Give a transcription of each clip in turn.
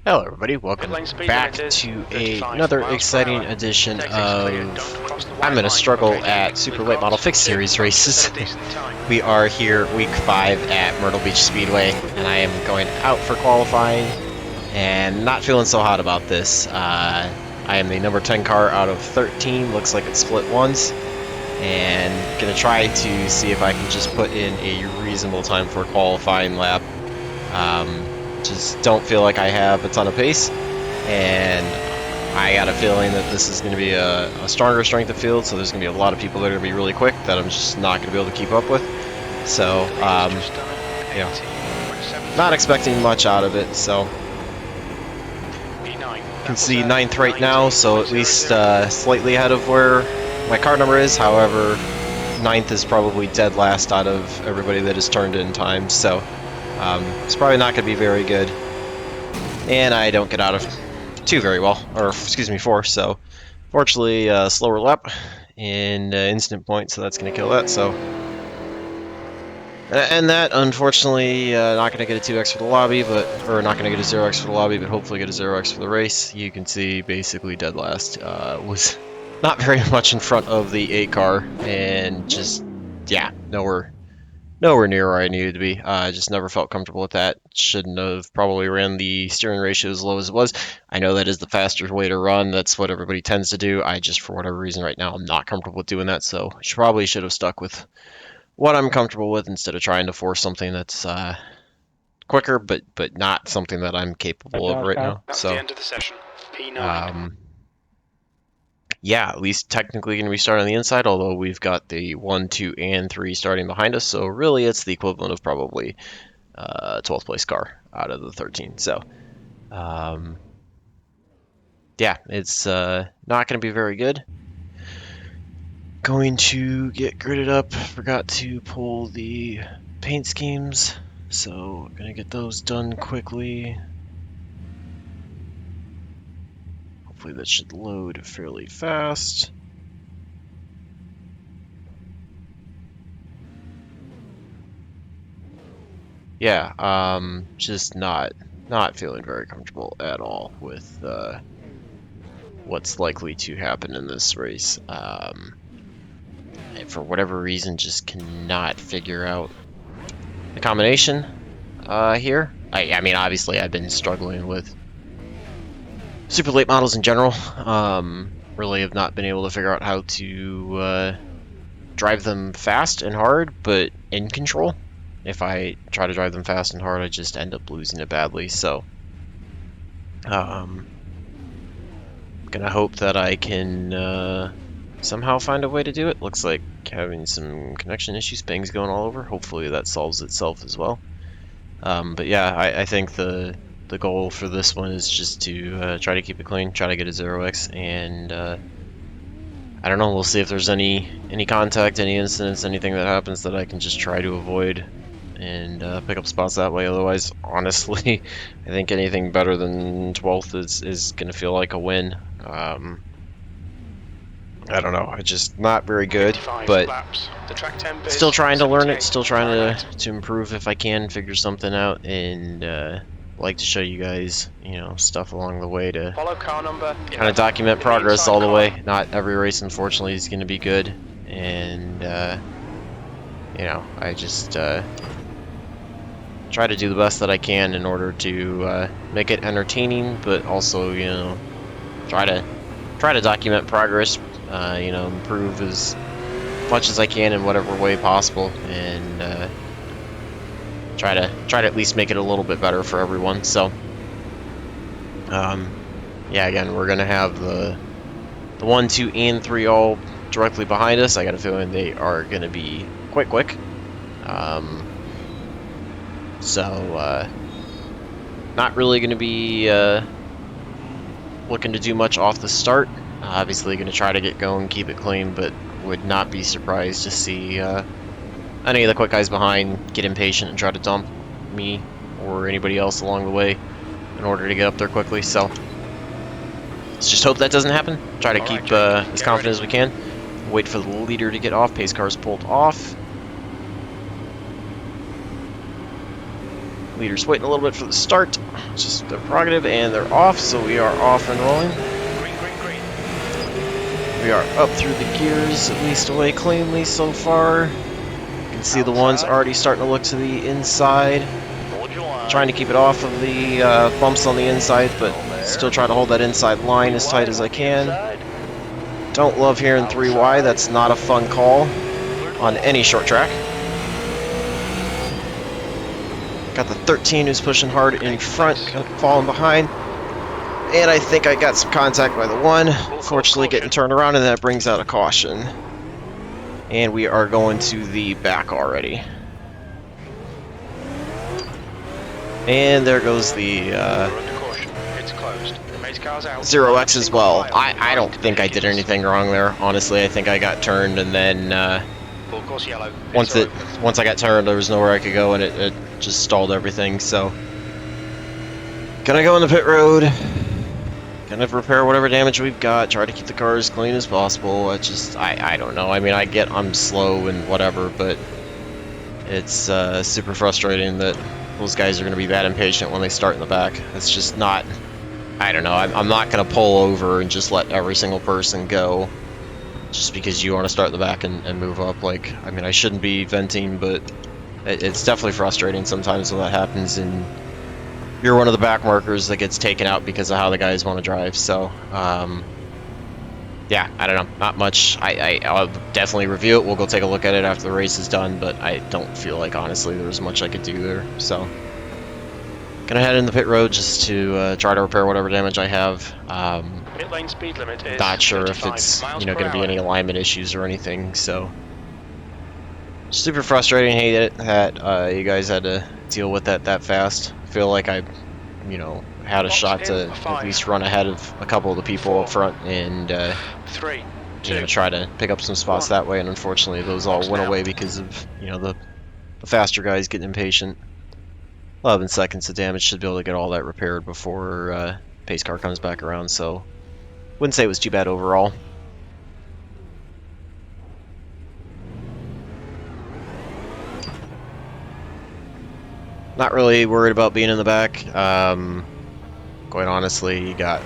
Hello everybody, welcome back to another exciting edition of I'm Gonna Struggle at Super Late Model Fixed Series races. We are here week 5 at Myrtle Beach Speedway, and I am going out for qualifying and not feeling so hot about this. I am the number 10 car out of 13, looks like it's split once, and gonna try to see if I can just put in a reasonable time for a qualifying lap. Just don't feel like I have a ton of pace, and I got a feeling that this is going to be a stronger strength of field, so there's going to be a lot of people that are going to be really quick that I'm just not going to be able to keep up with. So, you know, not expecting much out of it, so you can see 9th right now, so at least slightly ahead of where my car number is. However, 9th is probably dead last out of everybody that has turned in time, so it's probably not going to be very good, and I don't get out of 2 very well, or excuse me, 4, so fortunately slower lap and instant point, so that's going to kill that. So, and that unfortunately not going to get a 2x for the lobby, or not going to get a 0x for the lobby, but hopefully get a 0x for the race. You can see basically dead last, was not very much in front of the 8 car, and just, yeah, nowhere near where I needed to be. I just never felt comfortable with that. Shouldn't have probably ran the steering ratio as low as it was. I know that is the faster way to run. That's what everybody tends to do. I just, for whatever reason right now, I'm not comfortable with doing that, so I probably should have stuck with what I'm comfortable with instead of trying to force something that's quicker, but not something that I'm capable of right now. That's so the end of the session. P9. Yeah, at least technically going to be starting on the inside, although we've got the 1, 2, and 3 starting behind us, so really it's the equivalent of probably 12th place car out of the 13. So, yeah, it's not going to be very good. Going to get gridded up. Forgot to pull the paint schemes, so going to get those done quickly. Hopefully that should load fairly fast. Yeah, just not feeling very comfortable at all with what's likely to happen in this race. And for whatever reason, just cannot figure out the combination here. I mean, obviously, I've been struggling with super late models in general. Really have not been able to figure out how to drive them fast and hard, but in control. If I try to drive them fast and hard, I just end up losing it badly. So, gonna hope that I can somehow find a way to do it. Looks like having some connection issues, pings going all over. Hopefully that solves itself as well. But yeah, I think the goal for this one is just to try to keep it clean, try to get a 0x, and I don't know, we'll see if there's any contact, any incidents, anything that happens that I can just try to avoid and pick up spots that way. Otherwise, honestly, I think anything better than 12th is going to feel like a win. I don't know, I just not very good, but still trying to learn it, still trying to improve if I can figure something out, and like to show you guys, you know, stuff along the way to kind of document progress all the way. Not every race, unfortunately, is going to be good, and you know, I just try to do the best that I can in order to make it entertaining, but also, you know, try to document progress. You know, improve as much as I can in whatever way possible, and try to at least make it a little bit better for everyone. So, yeah, again, we're gonna have the 1, 2, and 3 all directly behind us. I got a feeling they are gonna be quite quick. So, not really gonna be looking to do much off the start. Obviously going to try to get going, keep it clean, but would not be surprised to see any of the quick guys behind get impatient and try to dump me or anybody else along the way in order to get up there quickly. So let's just hope that doesn't happen. Try to keep as confident as we can. Wait for the leader to get off. Pace cars pulled off. Leader's waiting a little bit for the start. It's just their prerogative, and they're off, so we are off and rolling. We are up through the gears, at least away cleanly so far. You can see the ones already starting to look to the inside. Trying to keep it off of the bumps on the inside, but still try to hold that inside line as tight as I can. Don't love hearing 3 wide. That's not a fun call on any short track. Got the 13 who's pushing hard in front, falling behind. And I think I got some contact by the 1. Fortunately getting turned around, and that brings out a caution. And we are going to the back already. And there goes the 0x as well. I don't think I did anything wrong there. Honestly, I think I got turned, and then once I got turned, there was nowhere I could go, and it just stalled everything. So, gonna go on the pit road. Gonna repair whatever damage we've got. Try to keep the car as clean as possible. I don't know. I mean, I get I'm slow and whatever, but it's super frustrating that those guys are going to be that impatient when they start in the back. It's just not, I don't know, I'm not going to pull over and just let every single person go just because you want to start in the back and move up. Like, I mean, I shouldn't be venting, but it's definitely frustrating sometimes when that happens and you're one of the back markers that gets taken out because of how the guys want to drive. So, yeah, I don't know, not much. I'll definitely review it. We'll go take a look at it after the race is done, but I don't feel like, honestly, there was much I could do there. So, gonna head in the pit road just to try to repair whatever damage I have. Pit lane speed limit is not sure if it's, you know, going to be any alignment issues or anything. So, super frustrating. Hate it that you guys had to deal with that fast. I feel like I, you know, had a shot to at least run ahead of a couple of the people up front and you know, try to pick up some spots that way, and unfortunately those all went away because of, you know, the faster guys getting impatient. 11 seconds of damage, should be able to get all that repaired before pace car comes back around, so wouldn't say it was too bad overall. Not really worried about being in the back. Quite honestly, you got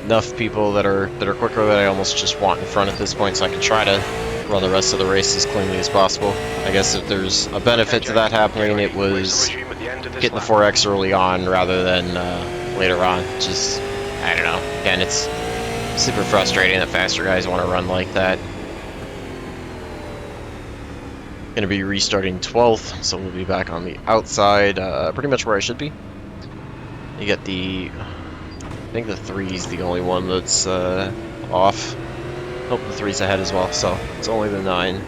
enough people that are quicker that I almost just want in front at this point, so I can try to run the rest of the race as cleanly as possible. I guess if there's a benefit to that happening, it was getting the 4X early on rather than later on. Just, I don't know. Again, it's super frustrating that faster guys want to run like that. Gonna be restarting 12th, so we'll be back on the outside, pretty much where I should be. You get the, I think the 3's the only one that's off. Nope, the 3's ahead as well, so it's only the 9.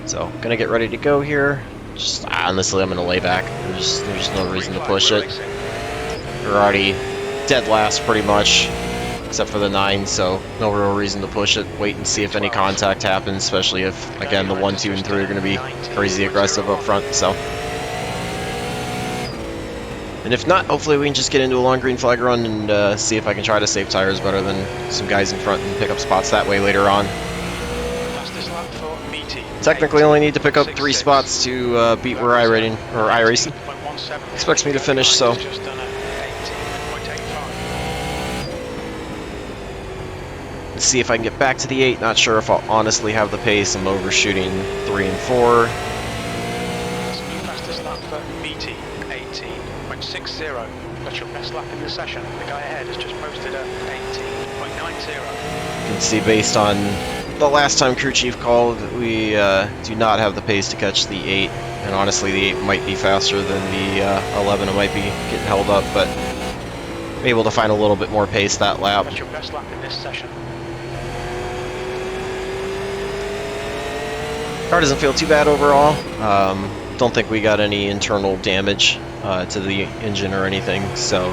So, gonna get ready to go here. Just, honestly, I'm gonna lay back. There's no reason to push it. We're already dead last pretty much, except for the 9, so no real reason to push it. Wait and see if any contact happens, especially if, again, the 1, 2, and 3 are gonna be crazy aggressive up front, so. And if not, hopefully we can just get into a long green flag run and see if I can try to save tires better than some guys in front and pick up spots that way later on. Technically only need to pick up 3 spots to beat where iRacing expects me to finish, so. Let's see if I can get back to the 8. Not sure if I'll honestly have the pace. I'm overshooting 3 and 4. That's your best lap in the session. The guy ahead has just posted a 18.90. You can see based on the last time CrewChief called, we do not have the pace to catch the 8, and honestly the 8 might be faster than the 11. It might be getting held up, but I'm able to find a little bit more pace that lap. That's your best lap in this session. Car doesn't feel too bad overall. Don't think we got any internal damage to the engine or anything, so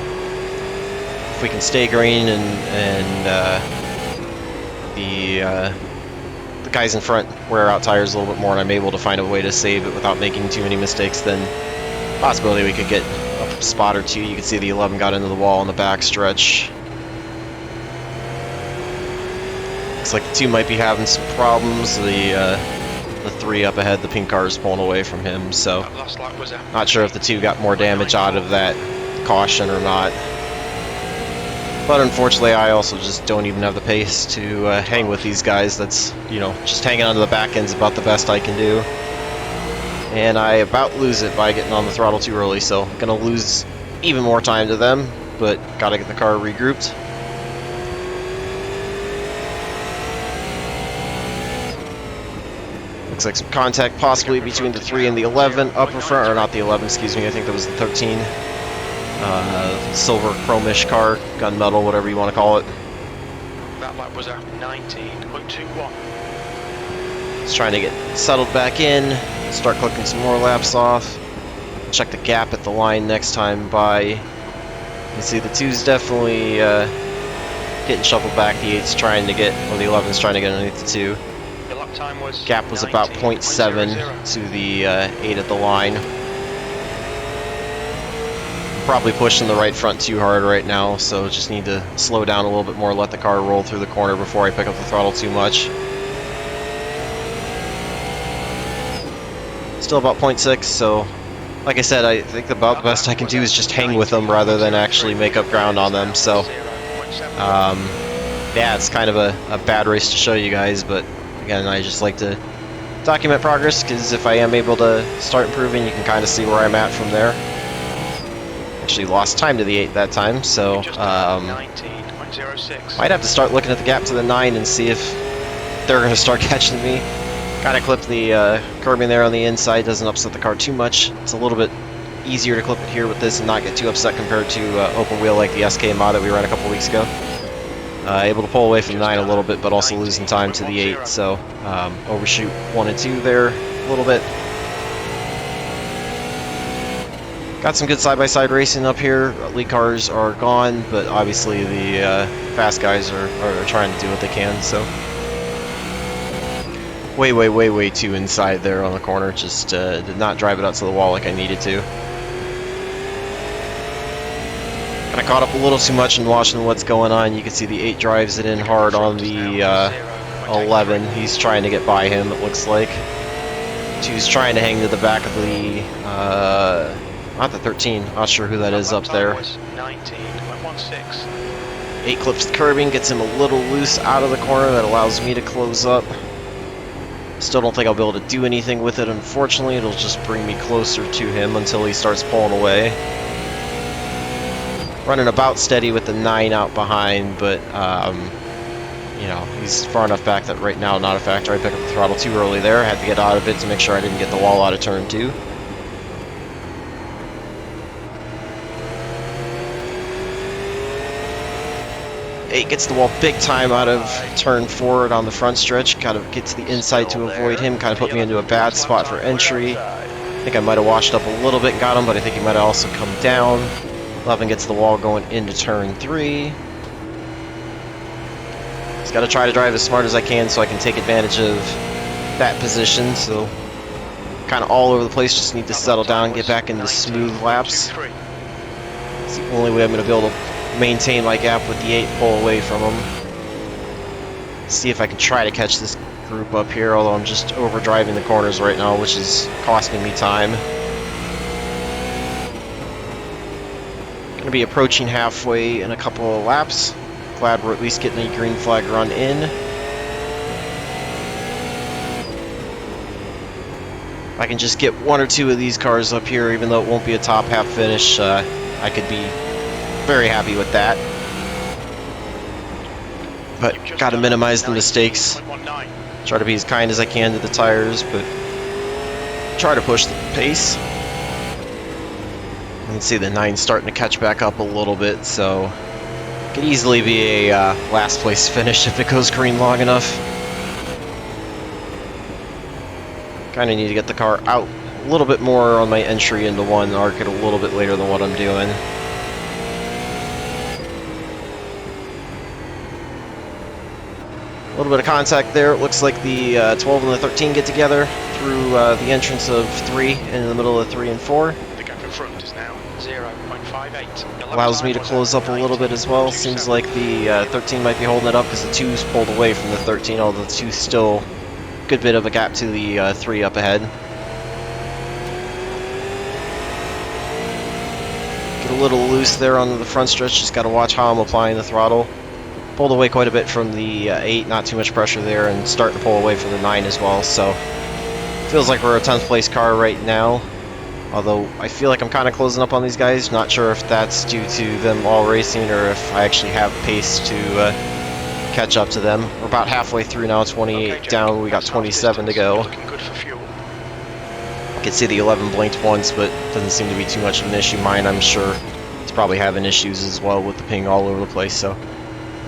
if we can stay green and the guys in front wear out tires a little bit more and I'm able to find a way to save it without making too many mistakes, then possibility we could get a spot or 2. You can see the 11 got into the wall on the back stretch. Looks like the 2 might be having some problems. The the 3 up ahead, the pink car is pulling away from him, so That last lap was a not sure if the 2 got more damage out of that caution or not. But unfortunately, I also just don't even have the pace to hang with these guys. That's, you know, just hanging onto the back end's about the best I can do. And I about lose it by getting on the throttle too early, so gonna lose even more time to them, but gotta get the car regrouped. Looks like some contact possibly between the 3 and the 11 upper front, or not the 11, excuse me, I think that was the 13. Silver chromish car, gunmetal, whatever you want to call it. That lap was a 19.21. Just trying to get settled back in, start clicking some more laps off. Check the gap at the line next time by. You can see the 2's definitely getting shuffled back. The 8's trying to get, or the 11's trying to get underneath the 2. Your lap time was Gap was about 0.7 to the 8 at the line. Probably pushing the right front too hard right now, so just need to slow down a little bit more, let the car roll through the corner before I pick up the throttle too much. Still about 0.6, so like I said, I think about the best I can do is just hang with them rather than actually make up ground on them. So yeah, it's kind of a bad race to show you guys, but again, I just like to document progress, because if I am able to start improving, you can kind of see where I'm at from there. Actually lost time to the 8 that time, so might have to start looking at the gap to the 9 and see if they're going to start catching me. Kind of clip the curbing there on the inside, doesn't upset the car too much. It's a little bit easier to clip it here with this and not get too upset compared to open wheel like the SK mod that we ran a couple weeks ago. Able to pull away from the 9 a little bit, but also losing time to the 8, so overshoot 1 and 2 there a little bit. Got some good side-by-side racing up here. Lead cars are gone, but obviously the fast guys are trying to do what they can, so. Way too inside there on the corner. Just did not drive it out to the wall like I needed to. Kind of caught up a little too much in watching what's going on. You can see the 8 drives it in hard on the 11. He's trying to get by him, it looks like. 2's trying to hang to the back of the... not the 13, not sure who that is up there. 8 clips the curbing, gets him a little loose out of the corner. That allows me to close up. Still don't think I'll be able to do anything with it, unfortunately. It'll just bring me closer to him until he starts pulling away. Running about steady with the 9 out behind, but you know, he's far enough back that right now not a factor. I picked up the throttle too early there. I had to get out of it to make sure I didn't get the wall out of turn 2. Eight gets the wall big time out of turn 4 on the front stretch. Kind of gets the inside to avoid him. Kind of put me into a bad spot for entry. I think I might have washed up a little bit and got him, but I think he might have also come down. 11 gets the wall going into turn 3. Just got to try to drive as smart as I can so I can take advantage of that position. So kind of all over the place. Just need to settle down, get back into smooth laps. It's the only way I'm going to be able to maintain my gap with the 8, pull away from them. See if I can try to catch this group up here, although I'm just overdriving the corners right now, which is costing me time. Gonna be approaching halfway in a couple of laps. Glad we're at least getting a green flag run in. If I can just get 1 or 2 of these cars up here, even though it won't be a top half finish, I could be very happy with that. But gotta minimize the mistakes. Try to be as kind as I can to the tires, but try to push the pace. You can see the 9 starting to catch back up a little bit, so could easily be a last place finish if it goes green long enough. Kinda need to get the car out a little bit more on my entry into 1, arc it a little bit later than what I'm doing. A little bit of contact there. It looks like the 12 and the 13 get together through the entrance of 3 in the middle of 3 and 4. The gap in front is now 0.58. Allows me to close up a little bit as well. Seems like the 13 might be holding it up because the 2's pulled away from the 13, although the 2's still good bit of a gap to the 3 up ahead. Get a little loose there on the front stretch, just got to watch how I'm applying the throttle. Pulled away quite a bit from the 8, not too much pressure there, and starting to pull away from the 9 as well, so feels like we're a 10th place car right now. Although I feel like I'm kind of closing up on these guys, not sure if that's due to them all racing or if I actually have pace to catch up to them. We're about halfway through now, 28 down, we got 27 to go. I can see the 11 blinked once, but doesn't seem to be too much of an issue. Mine, I'm sure, it's probably having issues as well with the ping all over the place, so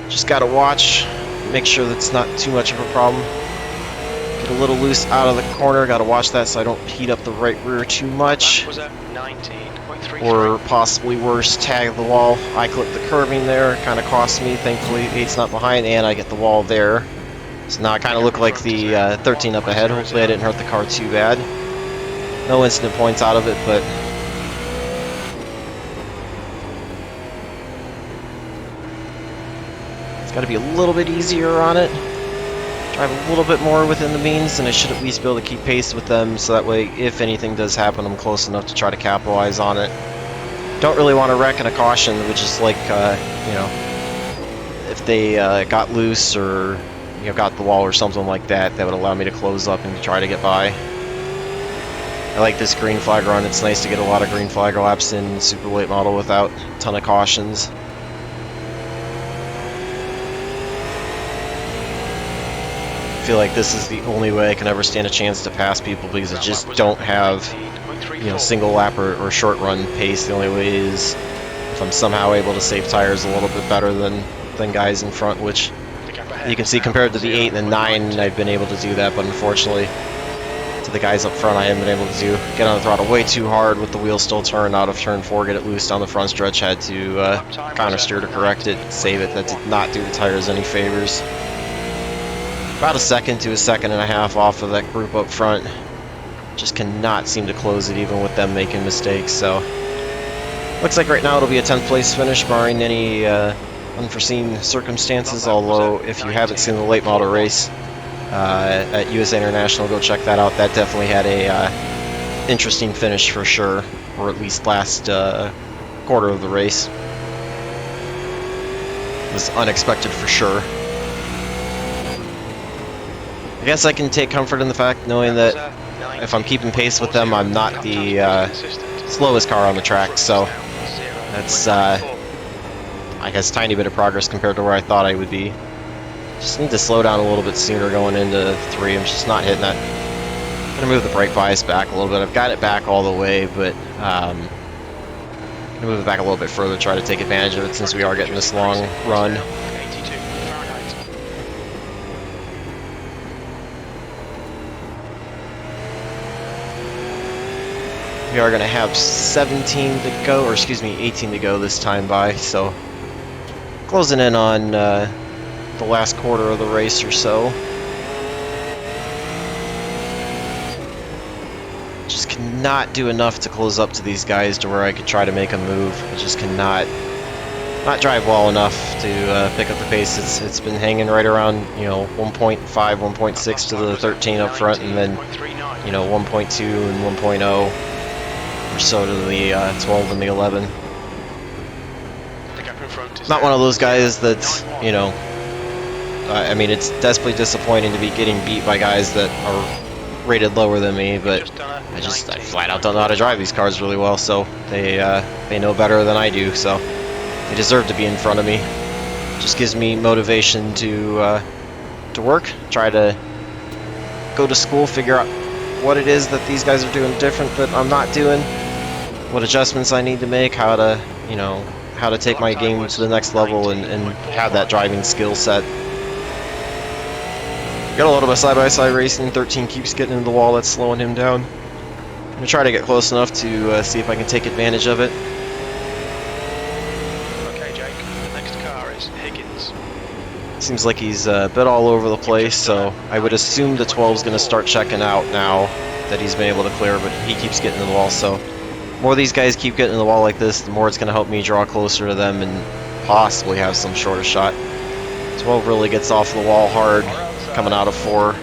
just gotta watch, make sure that's not too much of a problem. Get a little loose out of the corner, gotta watch that so I don't heat up the right rear too much. Or possibly worse, tag the wall. I clip the curving there, kind of cost me. Thankfully, 8's not behind, and I get the wall there. So now I kind of look like the 13 up ahead. Hopefully I didn't hurt the car too bad. No incident points out of it, but it's got to be a little bit easier on it. Drive a little bit more within the means, and I should at least be able to keep pace with them, so that way, if anything does happen, I'm close enough to try to capitalize on it. Don't really want to wreck in a caution, which is like, you know, if they got loose or, you know, got the wall or something like that, that would allow me to close up and try to get by. I like this green flag run. It's nice to get a lot of green flag laps in super late model without a ton of cautions. I feel like this is the only way I can ever stand a chance to pass people, because I just don't have, you know, single lap or short run pace. The only way is if I'm somehow able to save tires a little bit better than guys in front, which you can see compared to the 8 and the 9, I've been able to do that, but unfortunately to the guys up front I haven't been able to do. Get on the throttle way too hard with the wheel still turned out of turn 4, get it loose down the front stretch, had to counter steer to correct it, save it. That did not do the tires any favors. About a second to a second and a half off of that group up front. Just cannot seem to close it even with them making mistakes, so looks like right now it'll be a 10th place finish barring any unforeseen circumstances, although if you haven't seen the late model race at USA International, go check that out. That definitely had a interesting finish for sure, or at least last quarter of the race. It was unexpected for sure. I guess I can take comfort in the fact knowing that if I'm keeping pace with them, I'm not the slowest car on the track, so that's I guess a tiny bit of progress compared to where I thought I would be. Just need to slow down a little bit sooner going into 3. I'm just not hitting that. I'm gonna move the brake bias back a little bit. I've got it back all the way, but I'm gonna move it back a little bit further, try to take advantage of it since we are getting this long run. We are going to have 17 to go, or excuse me, 18 to go this time by, so closing in on the last quarter of the race or so. Just cannot do enough to close up to these guys to where I could try to make a move. I just cannot drive well enough to pick up the pace. It's been hanging right around, you know, 1.5, 1.6 to the 13 up front, and then, you know, 1.2 and 1.0. or so to the 12 and the 11. Not one of those guys that's, you know, I mean, it's desperately disappointing to be getting beat by guys that are rated lower than me, but I flat out don't know how to drive these cars really well, so they know better than I do, so they deserve to be in front of me. Just gives me motivation to work, try to go to school, figure out what it is that these guys are doing different that I'm not doing, what adjustments I need to make, how to, you know, how to take my game to the next level and have that driving skill set. Got a little bit of side-by-side racing. 13 keeps getting into the wall, that's slowing him down. I'm gonna try to get close enough to see if I can take advantage of it. Okay, Jake, the next car is Higgins. Seems like he's a bit all over the place, so I would assume the 12's going to start checking out now that he's been able to clear, but he keeps getting in the wall, so the more these guys keep getting in the wall like this, the more it's going to help me draw closer to them and possibly have some shorter shot. 12 really gets off the wall hard coming out of 4.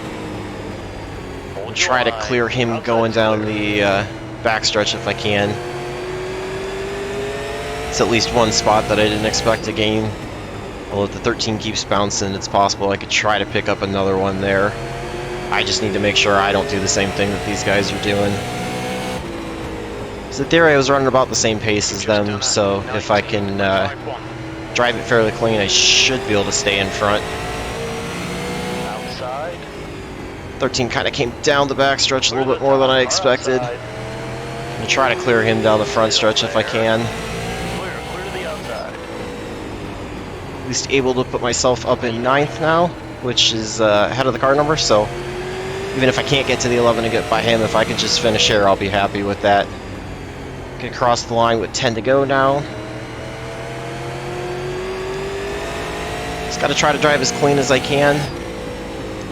and try to clear him going down the backstretch if I can. It's at least one spot that I didn't expect to gain. Well, if the 13 keeps bouncing, it's possible I could try to pick up another one there. I just need to make sure I don't do the same thing that these guys are doing. So in theory, I was running about the same pace as them, so if I can drive it fairly clean, I should be able to stay in front. 13 kind of came down the backstretch a little bit more than I expected. I'm going to try to clear him down the front stretch if I can. At least able to put myself up in 9th now, which is ahead of the car number, so even if I can't get to the 11 and get by him, if I can just finish here, I'll be happy with that. Get across the line with 10 to go now. Just got to try to drive as clean as I can.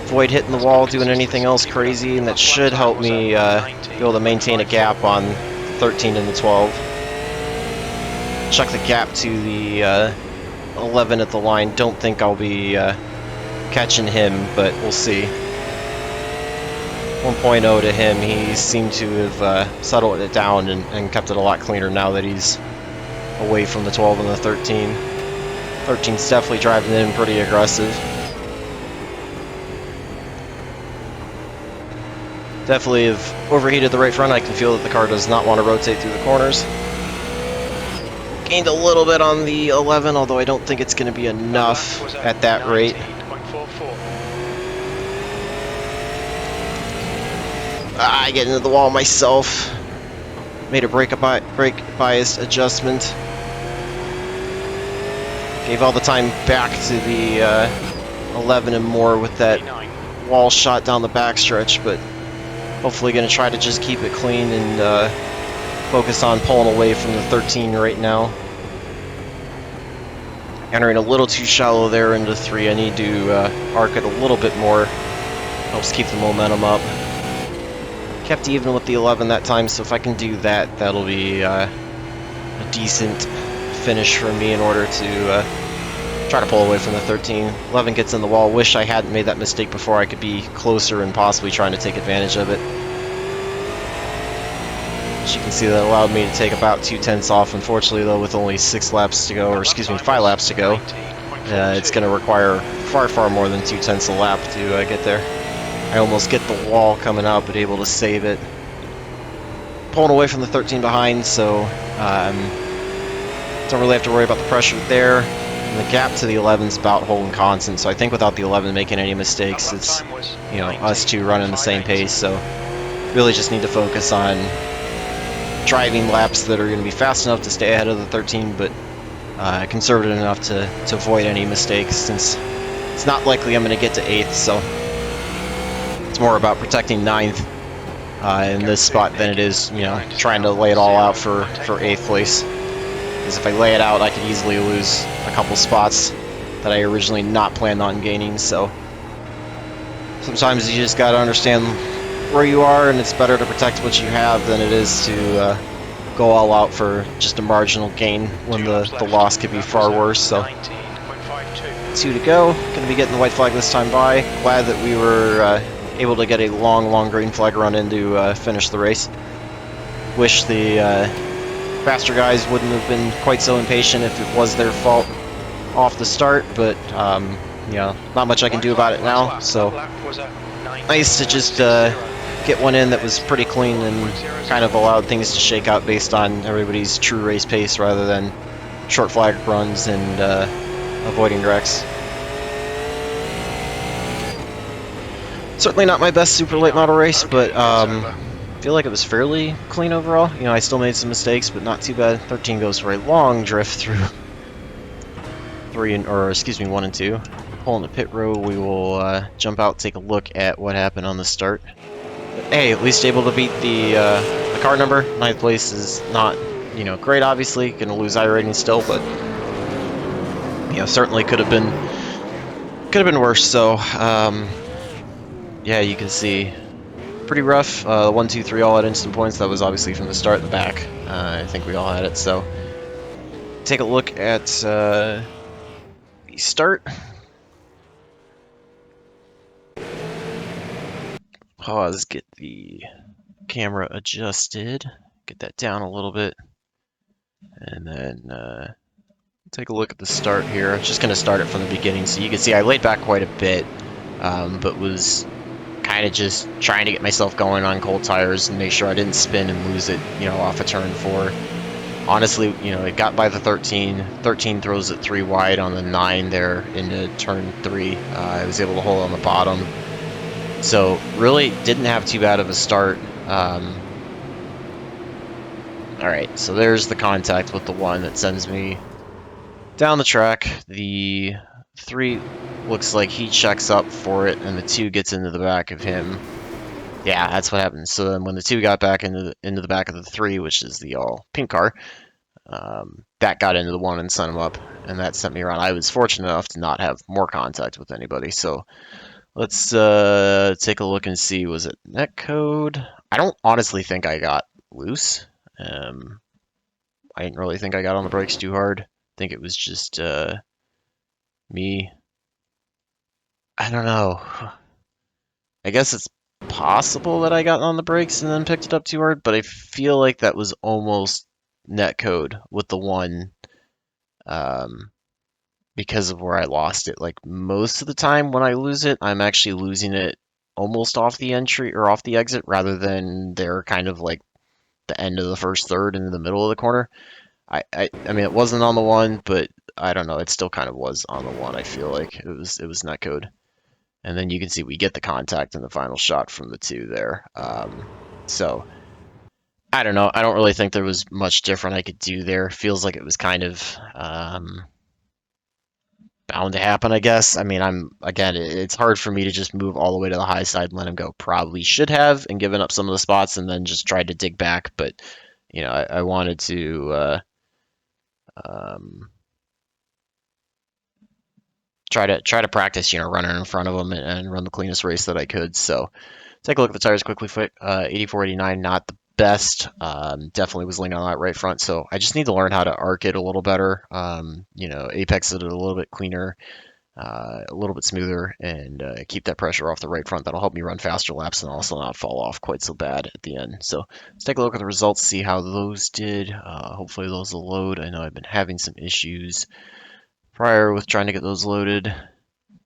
Avoid hitting the wall, doing anything else crazy, and that should help me be able to maintain a gap on 13 and the 12. Check the gap to the 11 at the line. Don't think I'll be catching him, but we'll see. 1.0 to him, he seemed to have settled it down and kept it a lot cleaner now that he's away from the 12 and the 13. 13's definitely driving in pretty aggressive. Definitely have overheated the right front. I can feel that the car does not want to rotate through the corners. Gained a little bit on the 11, although I don't think it's going to be enough at that rate. I get into the wall myself. Made a brake bias adjustment. Gave all the time back to the 11 and more with that wall shot down the backstretch, but hopefully going to try to just keep it clean and focus on pulling away from the 13 right now. Entering a little too shallow there into 3. I need to arc it a little bit more. Helps keep the momentum up. Kept even with the 11 that time, so if I can do that, that'll be a decent finish for me in order to try to pull away from the 13. 11 gets in the wall. Wish I hadn't made that mistake before. I could be closer and possibly trying to take advantage of it. As you can see, that allowed me to take about 2/10 off. Unfortunately, though, with only 6 laps to go, or excuse me, 5 laps to go, it's going to require far more than 2/10 a lap to get there. I almost get the wall coming out, but able to save it. Pulling away from the 13 behind, so don't really have to worry about the pressure there. And the gap to the 11 is about holding constant, so I think without the 11 making any mistakes, it's, you know, us two running the same pace. So really just need to focus on driving laps that are going to be fast enough to stay ahead of the 13, but conservative enough to avoid any mistakes, since it's not likely I'm going to get to 8th. So it's more about protecting 9th in this spot than it is, you know, trying to lay it all out for 8th place. Because if I lay it out, I could easily lose a couple spots that I originally not planned on gaining. So sometimes you just got to understand where you are, and it's better to protect what you have than it is to go all out for just a marginal gain when the loss could be far worse. So 2 to go. Going to be getting the white flag this time by. Glad that we were able to get a long green flag run in to finish the race. Wish the faster guys wouldn't have been quite so impatient if it was their fault off the start, but you know, not much I can do about it now. So nice to just get one in that was pretty clean and kind of allowed things to shake out based on everybody's true race pace rather than short flag runs and avoiding wrecks. Certainly not my best super late model race, but I feel like it was fairly clean overall. You know, I still made some mistakes, but not too bad. 13 goes for a long drift through 1 and 2. Pulling the pit road, we will jump out, take a look at what happened on the start. But, hey, at least able to beat the car number. 9th place is not, you know, great. Obviously, gonna lose iRating still, but you know, certainly could have been worse. So yeah, you can see pretty rough. 1, 2, 3 all at instant points. That was obviously from the start. The back, I think we all had it. So take a look at the start. pause, get the camera adjusted, get that down a little bit, and then take a look at the start here. I'm just going to start it from the beginning so you can see I laid back quite a bit, but was kind of just trying to get myself going on cold tires and make sure I didn't spin and lose it, off of turn 4. Honestly, it got by the 13. 13 throws it 3 wide on the 9 there into turn 3. I was able to hold on the bottom. So really didn't have too bad of a start. Alright, so there's the contact with the 1 that sends me down the track. The 3 looks like he checks up for it, and the 2 gets into the back of him. Yeah, that's what happened. So then when the 2 got back into the back of the 3, which is the all pink car, that got into the 1 and sent him up, and that sent me around. I was fortunate enough to not have more contact with anybody. So let's take a look and see. Was it netcode? I don't honestly think I got loose. I didn't really think I got on the brakes too hard. I think it was just me. I don't know. I guess it's possible that I got on the brakes and then picked it up too hard, but I feel like that was almost netcode with the 1 because of where I lost it. Like most of the time when I lose it, I'm actually losing it almost off the entry or off the exit rather than they're kind of like the end of the first third and in the middle of the corner. I mean, it wasn't on the 1, but I don't know. It still kind of was on the 1. I feel like it was netcode. And then you can see we get the contact in the final shot from the 2 there. So I don't know. I don't really think there was much different I could do there. Feels like it was kind of bound to happen, I guess. I mean, it's hard for me to just move all the way to the high side and let him go. Probably should have and given up some of the spots and then just tried to dig back. But, I wanted to try to practice, running in front of him and run the cleanest race that I could. So take a look at the tires quickly. 84, 89, not the best. Definitely was leaning on that right front. So I just need to learn how to arc it a little better. Apex it a little bit cleaner, a little bit smoother, and keep that pressure off the right front. That'll help me run faster laps and also not fall off quite so bad at the end. So let's take a look at the results, see how those did. Hopefully those will load. I know I've been having some issues prior with trying to get those loaded.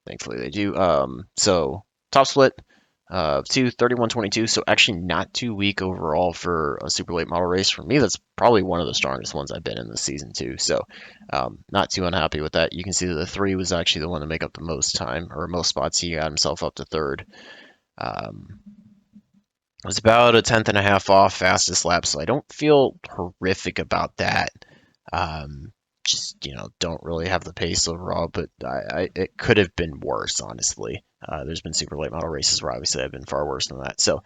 Thankfully they do. So top split of 31:22, so actually not too weak overall for a super late model race. For me, that's probably one of the strongest ones I've been in this season too. So not too unhappy with that. You can see that the 3 was actually the one to make up the most time or most spots. He got himself up to 3rd. It was about a 10th and a half off fastest lap, so I don't feel horrific about that. Just don't really have the pace overall, but it could have been worse, honestly. There's been super late model races where obviously I've been far worse than that. So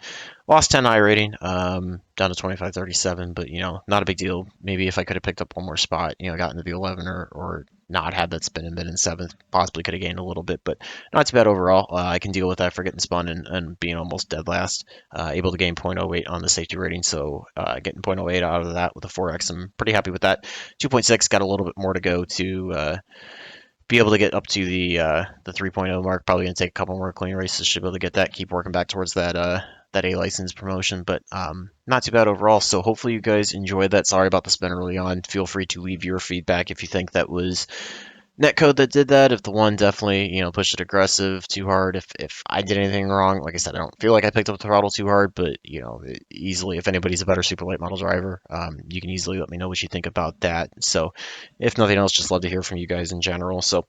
lost 10 iRating, down to 25:37, but not a big deal. Maybe if I could have picked up one more spot, got into the 11 or not had that spin and been in 7th, possibly could have gained a little bit, but not too bad overall. I can deal with that for getting spun and being almost dead last. Able to gain 0.08 on the safety rating, so getting 0.08 out of that with a 4X, I'm pretty happy with that. 2.6, got a little bit more to go to be able to get up to the 3.0 mark. Probably going to take a couple more clean races. Should be able to get that. Keep working back towards that A license promotion, but not too bad overall. So hopefully you guys enjoyed that. Sorry about the spin early on. Feel free to leave your feedback if you think that was netcode that did that. If the 1 definitely pushed it aggressive too hard. If I did anything wrong, like I said, I don't feel like I picked up the throttle too hard, but easily, if anybody's a better super late model driver, you can easily let me know what you think about that. So if nothing else, just love to hear from you guys in general. So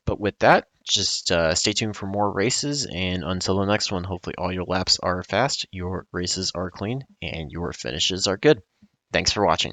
but with that, just stay tuned for more races, and until the next one, hopefully all your laps are fast, your races are clean, and your finishes are good. Thanks for watching.